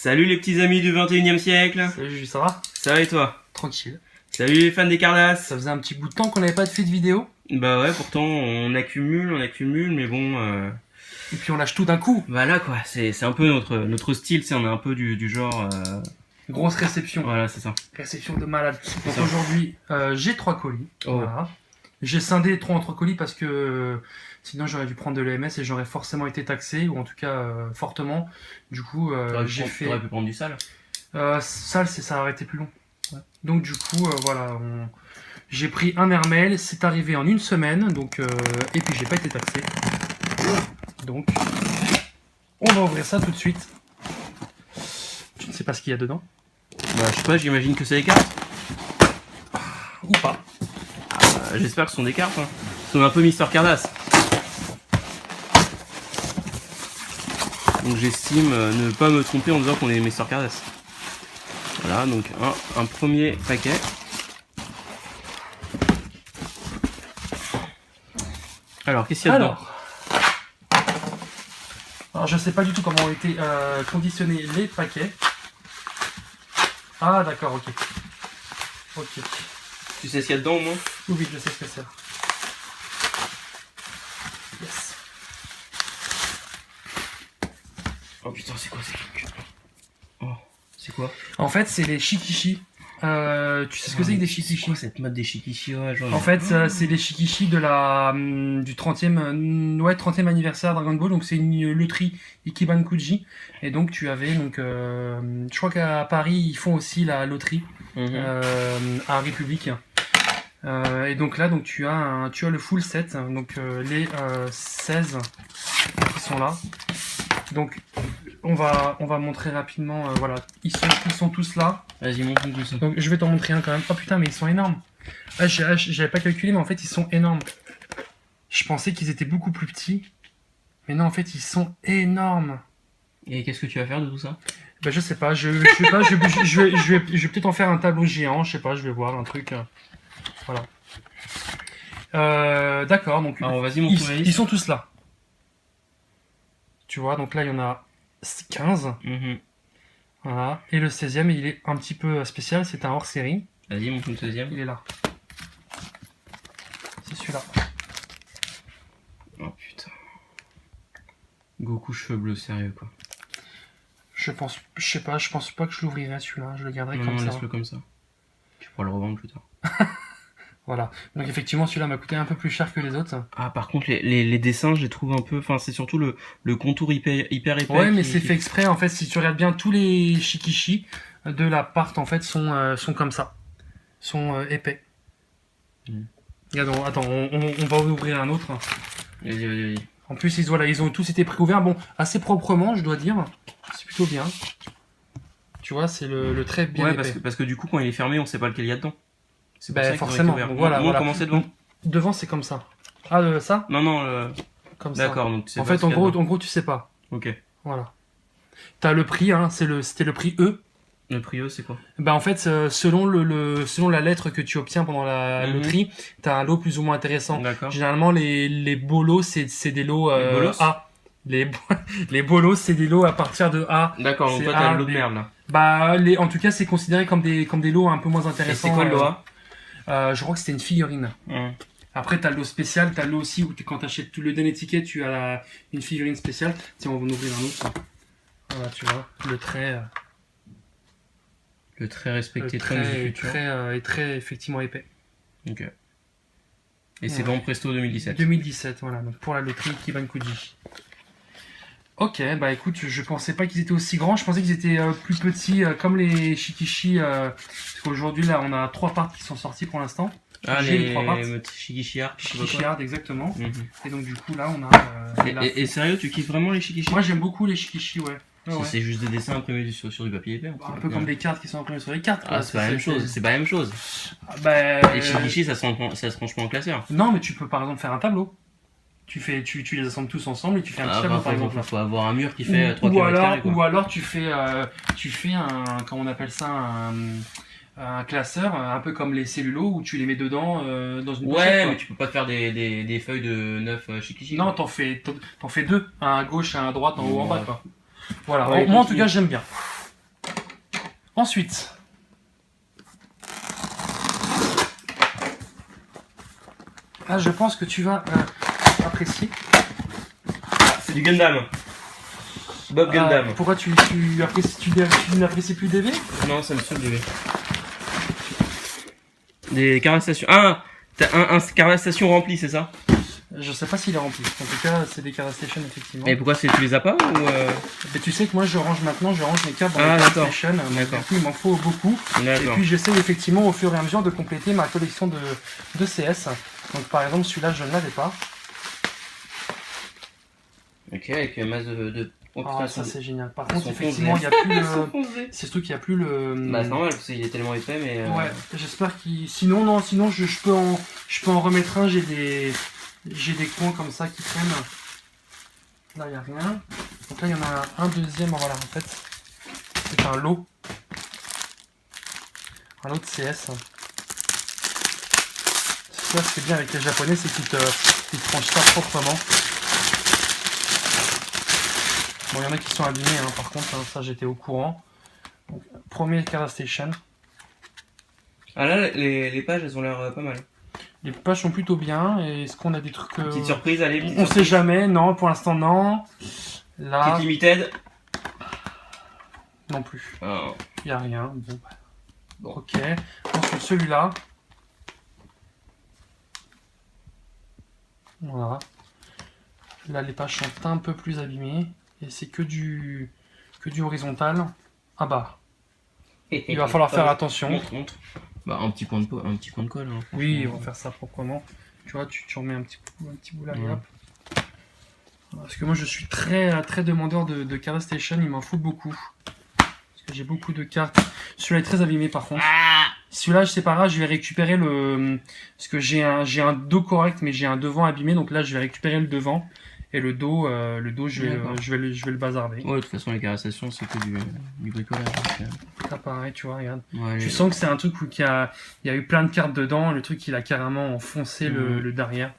Salut les petits amis du 21e siècle. Salut Juju, ça va? Ça va et toi? Tranquille. Salut les fans des Cardass. Ça faisait un petit bout de temps qu'on n'avait pas fait de vidéo. Bah ouais, pourtant on accumule, mais bon... Et puis on lâche tout d'un coup. Voilà quoi, c'est un peu notre style, tu sais, on est un peu du genre... Grosse réception. Voilà, c'est ça. Réception de malade. Donc ça. aujourd'hui, j'ai 3 colis. Oh. Voilà. J'ai scindé 3 en 3 colis parce que sinon j'aurais dû prendre de l'EMS et j'aurais forcément été taxé, ou en tout cas fortement. Du coup, j'ai fait... T'aurais pu prendre du sale. Sale, ça aurait été plus long. Ouais. Donc du coup, voilà, j'ai pris un Hermel, c'est arrivé en une semaine, donc et puis j'ai pas été taxé. Donc, on va ouvrir ça tout de suite. Tu ne sais pas ce qu'il y a dedans? Bah je sais pas, j'imagine que c'est des cartes. Ou pas. J'espère que ce sont des cartes. Hein. Ce sont un peu Mister Cardass. Donc j'estime ne pas me tromper en disant qu'on est Mister Cardass. Voilà, donc un premier paquet. Alors, qu'est-ce qu'il y a dedans? Alors, je sais pas du tout comment ont été conditionnés les paquets. Ah, d'accord, ok. Ok. Tu sais ce qu'il y a dedans au moins? Oui, je sais ce que c'est. Yes. Oh putain, c'est quoi ces trucs? Oh, c'est quoi? En fait, c'est les shikishi. Tu sais ce que c'est que des shikishi? C'est quoi cette mode des shikishi? Ouais, en fait, c'est les shikishi de du 30e anniversaire Dragon Ball. Donc, c'est une loterie Ichiban Kuji. Et donc, tu avais, je crois qu'à Paris, ils font aussi la loterie à République. Et donc là, tu as le full set. Donc, les 16 qui sont là. Donc, on va montrer rapidement. Voilà, ils sont tous là. Vas-y, montre tout ça. Donc, je vais t'en montrer un quand même. Oh putain, mais ils sont énormes. J'avais pas calculé, mais en fait, ils sont énormes. Je pensais qu'ils étaient beaucoup plus petits. Mais non, en fait, ils sont énormes. Et qu'est-ce que tu vas faire de tout ça? Bah, je sais pas. Je vais peut-être en faire un tableau géant. Je sais pas, je vais voir un truc. Voilà. D'accord, donc. Alors, vas-y, ils sont tous là. Tu vois, donc là, il y en a 15. Voilà. Et le 16e, il est un petit peu spécial, c'est un hors-série. Vas-y, montre le 16e. Il est là. C'est celui-là. Oh putain. Goku cheveux bleus, sérieux quoi. Je pense pas que je l'ouvrirai celui-là, je le garderai comme ça. Non, laisse-le comme ça. Tu pourras le revendre plus tard. Voilà. Donc effectivement, celui-là m'a coûté un peu plus cher que les autres. Ah, par contre, les dessins, je les trouve un peu... Enfin, c'est surtout le contour hyper épais. Ouais, mais c'est fait exprès. En fait, si tu regardes bien, tous les shikishi de la part, en fait, sont comme ça. Sont épais. Regarde, attends, on va ouvrir un autre. Vas-y. En plus, ils ont tous été préouverts. Bon, assez proprement, je dois dire. C'est plutôt bien. Tu vois, c'est le trait bien épais. Parce que du coup, quand il est fermé, on sait pas lequel il y a dedans. C'est pour ça forcément. Donc, voilà. Comment c'est devant? Devant, c'est comme ça. Ah, ça? Non. Comme ça. D'accord, donc c'est en fait, en gros, tu sais pas. Ok. Voilà. T'as le prix, hein, c'était le prix E. Le prix E, c'est quoi? Bah en fait, selon la lettre que tu obtiens pendant la loterie, t'as un lot plus ou moins intéressant. D'accord. Généralement, les bolos, c'est des lots A. Les bolos, c'est des lots à partir de A. D'accord, donc toi t'as le lot de merde là. Bah, en tout cas, c'est considéré comme des lots un peu moins intéressants. Et c'est quoi le lot A? Je crois que c'était une figurine. Après, t'as le lot spécial, t'as le lot aussi où quand t'achètes tout le dernier ticket, tu as une figurine spéciale. Tiens, on va en ouvrir un autre. Voilà, tu vois, le trait. Le très respecté, très effectivement épais. Ok. Et c'est dans Presto 2017. 2017, voilà, donc pour la loterie Ichiban Kuji. Ok, bah écoute, je pensais pas qu'ils étaient aussi grands, je pensais qu'ils étaient plus petits, comme les shikishi, parce qu'aujourd'hui là on a 3 parts qui sont sortis pour l'instant. Ah, les 3 parts. Shikishi Art. Shikishi Art, exactement. Et donc du coup là on a... Et sérieux, tu kiffes vraiment les shikishi? Moi j'aime beaucoup les shikishi, ouais. C'est juste des dessins imprimés sur du papier épais. Un peu comme des cartes qui sont imprimées sur les cartes. Ah, c'est pas la même chose. C'est pas la même chose. Les shikishi, ça se range pas en classeur. Non, mais tu peux par exemple faire un tableau. Tu les assembles tous ensemble et tu fais un petit tableau par exemple. Il faut avoir un mur qui fait 3 km². Ou alors tu fais un, comment on appelle ça, un classeur, un peu comme les cellulos où tu les mets dedans dans une pochette. Ouais, mais tu peux pas te faire des feuilles de 9 shikishi. Non, t'en fais 2, un à gauche, un à droite, en haut, en bas quoi. Voilà, Ouais, moi en tout cas j'aime bien. Ensuite, là, je pense que tu vas apprécier. C'est du Gundam. Bob Gundam. Pourquoi tu n'apprécies plus DV? Non, ça me saoule DV. Des caractérisations. Ah, t'as un caractérisation rempli, c'est ça? Je sais pas s'il est rempli. En tout cas, c'est des Card Station effectivement. Et pourquoi tu les as pas ou Mais tu sais que moi je range mes cartes dans Ah, les Card d'accord. Station. Donc, D'accord. du coup, il m'en faut beaucoup. Et D'accord. puis j'essaie effectivement au fur et à mesure de compléter ma collection de CS. Donc par exemple, celui-là, je ne l'avais pas. Ok, avec masse de... Oh, Ah, putain, ça son- c'est génial. Par Ils contre, sont effectivement, il n'y a plus Ils sont le. foncés. C'est surtout qu'il n'y a plus le. Bah c'est normal parce qu'il est tellement épais mais... Ouais, j'espère qu'il. Sinon, non, sinon je peux en remettre un. J'ai des coins comme ça qui traînent. Là, il n'y a rien. Donc là, il y en a un deuxième. Voilà, en fait, c'est un lot. Un lot de CS. Ça, ce qui est bien avec les japonais, c'est qu'ils te rangent ça proprement. Bon, il y en a qui sont abîmés, hein, par contre, hein, ça j'étais au courant. Donc, premier Card Station. Ah là, les pages, elles ont l'air pas mal. Les pages sont plutôt bien. Et est-ce qu'on a des trucs. Petite surprise, allez, petite On surprise. sait jamais, non, pour l'instant, non. Là, Petite limited. non plus. Ah, Il n'y a rien. Bon, bah, Bon. ok. Ensuite, celui-là. Voilà. Là, les pages sont un peu plus abîmées. Et c'est que du horizontal. Ah bah, il va falloir faire attention. Montre. Bah un petit point de colle. Hein, Oui, on franchement. va faire ça proprement. Tu vois, tu remets un petit bout là et Ouais. hop. Parce que moi, je suis très, très demandeur de Card Station. Il m'en faut beaucoup. Parce que j'ai beaucoup de cartes. Celui-là est très abîmé par contre. Celui-là, c'est pas grave, je vais récupérer le... Parce que j'ai un dos correct, mais j'ai un devant abîmé. Donc là, je vais récupérer le devant. Et le dos, je vais D'accord. le bazarder. Ouais, de toute façon, les caractérisations, c'est que du bricolage. Donc, Là, pareil, tu vois, regarde. ouais, Tu sens que c'est un truc où il y a eu plein de cartes dedans. Le truc, il a carrément enfoncé le derrière.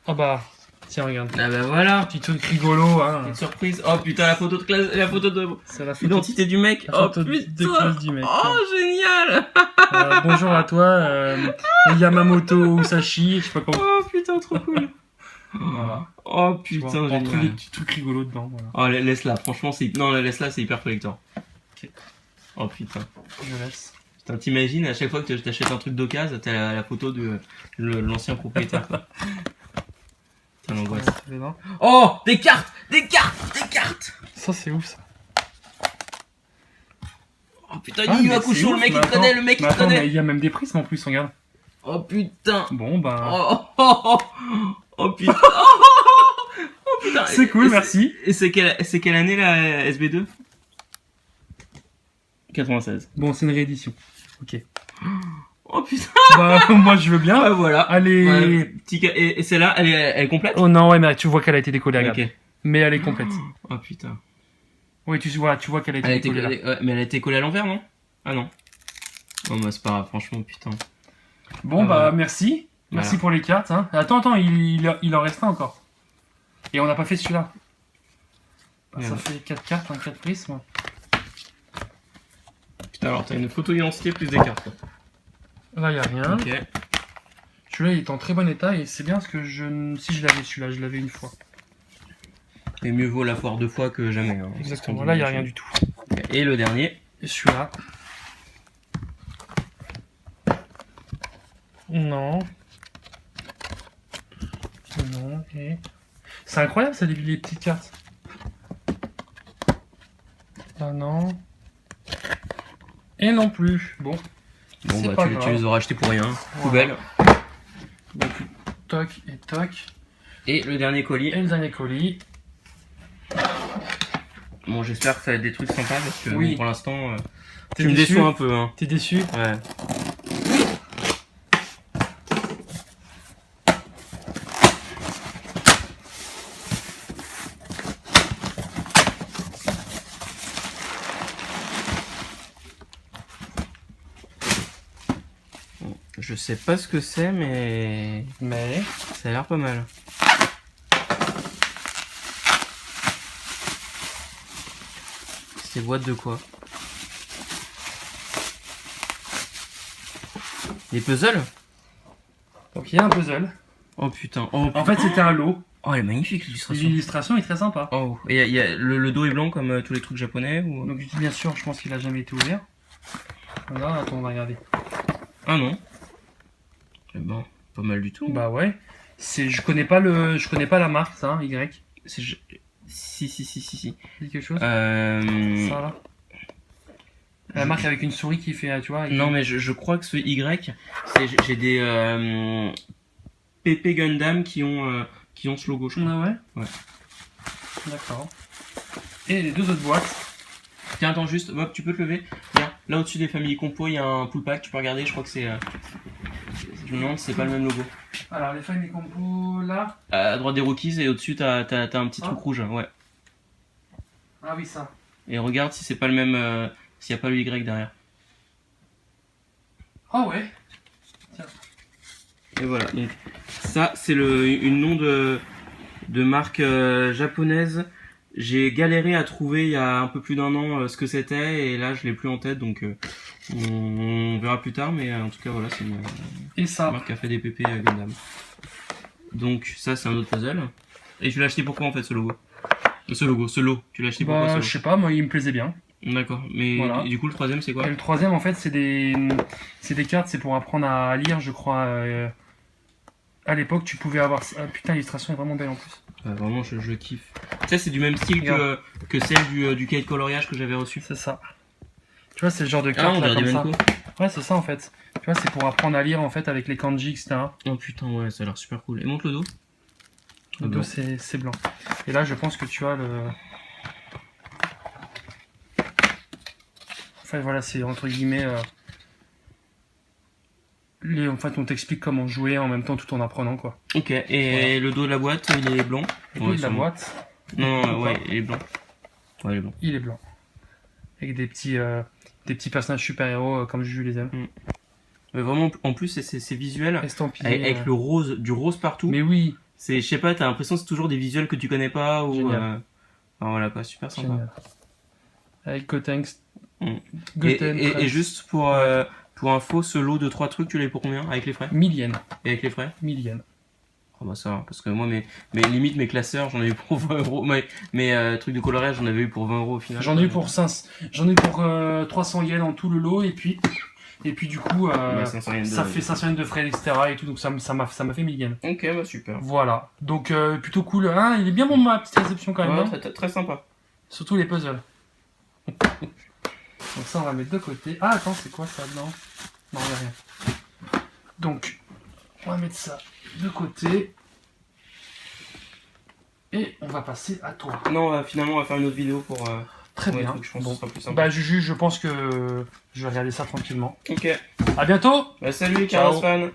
Ah bah, tiens, regarde. Ah bah voilà. Petit truc rigolo, hein. Petite surprise. Oh putain, la photo de classe, la photo de C'est la photo, l'identité du mec. la Oh photo de putain. classe du mec. Oh génial. Bonjour à toi, Yamamoto Usashi, je sais pas comment. Oh putain, trop cool. Voilà. Oh Tu vois, putain, entre des génial. petits trucs rigolos dedans, voilà. Oh laisse-la, franchement c'est... Non, laisse-la, c'est hyper collector. Ok. Oh putain. Je laisse. Putain, t'imagines, à chaque fois que t'achètes un truc d'occasion, t'as la photo de l'ancien propriétaire. Quoi. Putain, l'angoisse. Dedans. Oh, des cartes. Ça, c'est ouf, ça. Oh putain, Ah, Yu mais Hakusho, c'est le ouf, mec mais il te connaît, attends. le mec il Mais te attends, connaît. mais il y a même des prismes en plus, regarde. Oh putain. Bon, bah. Oh putain. Oh putain. C'est cool, Et merci. Et c'est quelle année la SB2? 96. Bon, c'est une réédition. Ok. Oh putain. Bah, moi, je veux bien. Ah voilà. Allez. Ouais, et celle-là, elle est complète? Oh non, ouais, mais tu vois qu'elle a été décollée, regarde. Ok. Mais elle est complète. Oh putain. Oui, tu vois qu'elle a été Elle a été décollée. là. collée, ouais, mais elle a été collée à l'envers, non? Ah non. Non, bah c'est pas grave, franchement, putain. Bon, Ah, bah, voilà. Merci. Merci Voilà. pour les cartes. Hein. Attends, il en reste un encore. Et on n'a pas fait celui-là. Bah, ça Merde. fait 4 cartes, 4 prismes. Putain, alors t'as une photo d'identité plus des cartes. Quoi. Là, il n'y a rien. Ok. Celui-là, il est en très bon état et c'est bien parce que si je l'avais celui-là, je l'avais une fois. Et mieux vaut la foire 2 fois que jamais. Hein. Exactement. Là, il n'y a rien du tout. Et le dernier. Et celui-là. Non. Non. Et... C'est incroyable ça, les petites cartes. Là, non. Et non plus. Bon. Bon, C'est bah pas tu grave. les auras achetés pour rien. Voilà. Poubelle. Donc, toc et toc. Et le dernier colis. Et le dernier colis. Bon, j'espère que ça va être des trucs sympas parce que Oui. bon, pour l'instant, T'es tu me déçu déçois un peu. Hein. T'es déçu? Ouais. Bon, je sais pas ce que c'est, mais Mais. ça a l'air pas mal. C'est boîte de quoi? Des puzzles. Donc il y a un puzzle. Oh putain. Oh, En fait, c'était un lot. oh, elle est magnifique l'illustration. L'illustration est très sympa. Oh, et le dos est blanc comme tous les trucs japonais ou... Donc bien sûr, je pense qu'il a jamais été ouvert. Voilà, attends, on va regarder. Ah non. Eh ben, pas mal du tout. Bah ouais. Je connais pas la marque, ça, hein, Y. C'est... Si. C'est quelque chose. Euh... Ça là. La marque avec une souris qui fait, tu vois. avec- Non mais je crois que ce Y, j'ai des PP Gundam qui ont ce logo, je crois. Ah ouais. Ouais. D'accord. Et les deux autres boîtes. Tiens, attends juste, Bob, tu peux te lever. Regarde, là au-dessus des familles compo, il y a un pull pack, tu peux regarder, je crois que c'est... je me demande si c'est pas le même logo. Alors les familles compo là. À droite des Rockies et au-dessus t'as un petit Ah. truc rouge, ouais. Ah oui ça. Et regarde si c'est pas le même, s'il n'y a pas le Y derrière. Ah ouais. Et voilà, donc ça c'est une nom de marque japonaise. J'ai galéré à trouver il y a un peu plus d'un an ce que c'était et là je l'ai plus en tête donc on verra plus tard mais en tout cas voilà c'est une Et ça. marque qui a fait des PP Gundam. Donc ça c'est un autre puzzle. Et tu l'as acheté pourquoi en fait ce logo? Ce lot, tu l'as acheté pourquoi Bah ce je sais pas, moi il me plaisait bien. lot? D'accord, mais Voilà. et du coup le troisième c'est quoi? Et le troisième en fait c'est des cartes, c'est pour apprendre à lire je crois. À l'époque tu pouvais avoir... Ah, putain l'illustration est vraiment belle en plus. Vraiment je kiffe. Ça c'est du même style Regarde. que celle du cahier de coloriage que j'avais reçu. C'est ça. Tu vois c'est le genre de Ah carte on là dirait des comme ça. Benko. Ouais c'est ça en fait. Tu vois c'est pour apprendre à lire en fait avec les kanji etc. Oh putain ouais ça a l'air super cool. Et montre le dos. Le dos c'est blanc. Et là je pense que tu as le... Enfin voilà c'est entre guillemets... En fait on t'explique comment jouer en même temps tout en apprenant quoi. Ok, et Voilà. le dos de la boîte, il est blanc. Et Ouais, de la sûrement. boîte, Non, ouais, il est blanc. Ouais, il est blanc. il est blanc. Avec des petits personnages super-héros comme Juju les aime. Mais vraiment, en plus, c'est visuel. Estampillé. Avec le rose, du rose partout. Mais oui, Je sais pas, t'as l'impression que c'est toujours des visuels que tu connais pas. Ou, Génial. enfin, voilà, quoi, super sympa. génial. Avec Gotenks. Mm. Goten, Et juste pour info, ce lot de 3 trucs, tu l'as eu pour combien? Avec les frais? Millienne. Et avec les frais? Millienne. Ah bah ça, parce que moi, limite, mes classeurs, j'en ai eu pour 20 euros. Mes trucs de coloriage, j'en avais eu pour 20 euros au final. J'en ai eu pour 300 yens en tout le lot et puis du coup Ouais, 500 yens ça de- fait 500 yens de frais etc. et tout donc ça m'a fait 1000 yens. Ok, bah super. Voilà. Donc plutôt cool. Hein, il est bien bon ma petite réception quand même. Ouais, hein. très sympa. Surtout les puzzles. Donc ça on va mettre de côté. Ah attends c'est quoi ça? Non, il n'y a rien. Donc on va mettre ça de côté. Et on va passer à toi. Non, finalement, on va faire une autre vidéo pour. Très pour les bien. trucs, je pense Bon. que ce sera plus simple. Bah Juju, je pense que je vais regarder ça tranquillement. Ok. À bientôt. Bah, salut, Ciao. Chaos fan.